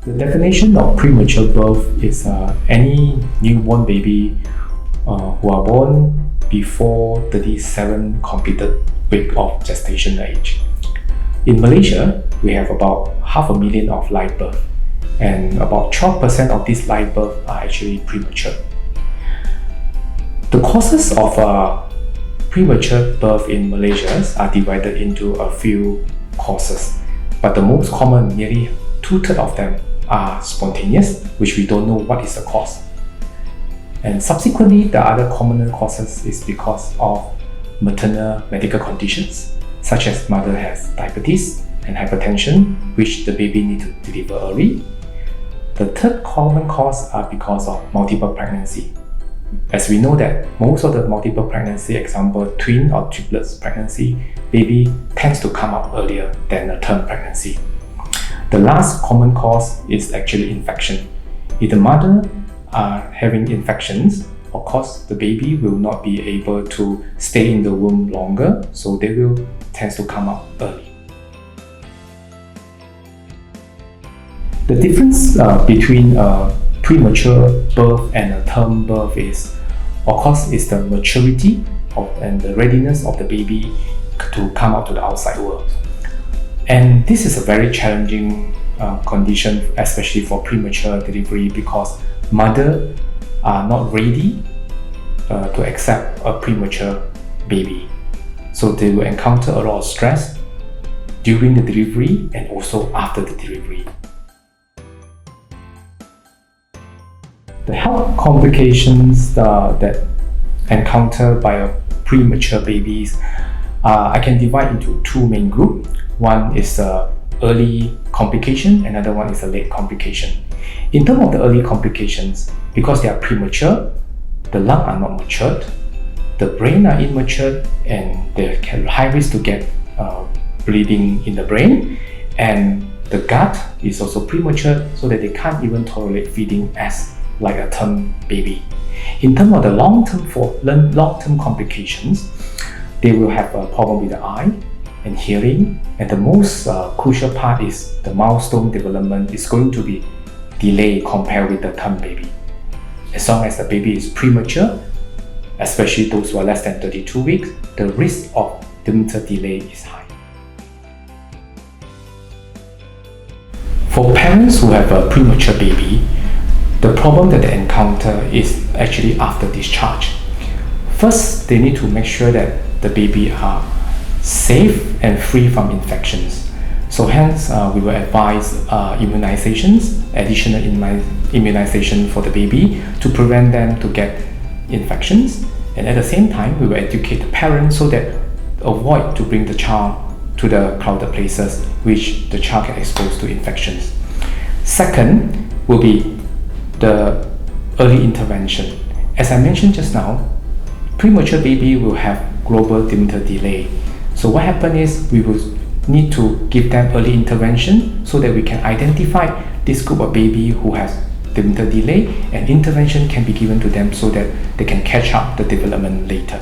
The definition of premature birth is any newborn baby who are born before 37 completed week of gestation age. In Malaysia, we have about 500,000 of live birth, and about 12% of these live births are actually premature. The causes of premature birth in Malaysia are divided into a few causes, but the most common, nearly 2/3 of them, are spontaneous, which we don't know what is the cause. And subsequently, the other common causes is because of maternal medical conditions, such as mother has diabetes and hypertension, which the baby needs to deliver early. The third common cause are because of multiple pregnancy. As we know that most of the multiple pregnancy, example twin or triplets pregnancy, baby tends to come out earlier than a term pregnancy. The last common cause is actually infection. If the mother are having infections, of course the baby will not be able to stay in the womb longer, so they will tend to come out early. The difference between premature birth and a term birth is, of course, is the maturity and the readiness of the baby to come out to the outside world. And this is a very challenging condition, especially for premature delivery, because mothers are not ready to accept a premature baby. So they will encounter a lot of stress during the delivery and also after the delivery. The health complications that encountered by a premature babies, I can divide into two main groups. One is the early complication, another one is a late complication. In terms of the early complications, because they are premature, the lungs are not matured, the brain are immature, and they can high risk to get bleeding in the brain, and the gut is also premature, so that they can't even tolerate feeding as like a term baby. In terms of the long-term complications, they will have a problem with the eye and hearing, and the most crucial part is the milestone development is going to be delayed compared with the term baby. As long as the baby is premature, especially those who are less than 32 weeks, the risk of developmental delay is high. For parents who have a premature baby, the problem that they encounter is actually after discharge. First, they need to make sure that the baby are safe and free from infections. So hence, we will advise immunizations, additional immunization for the baby to prevent them to get infections. And at the same time, we will educate the parents so that avoid to bring the child to the crowded places which the child can expose to infections. Second will be the early intervention. As I mentioned just now, premature baby will have global developmental delay. So what happens is we will need to give them early intervention so that we can identify this group of baby who has developmental delay, and intervention can be given to them so that they can catch up the development later.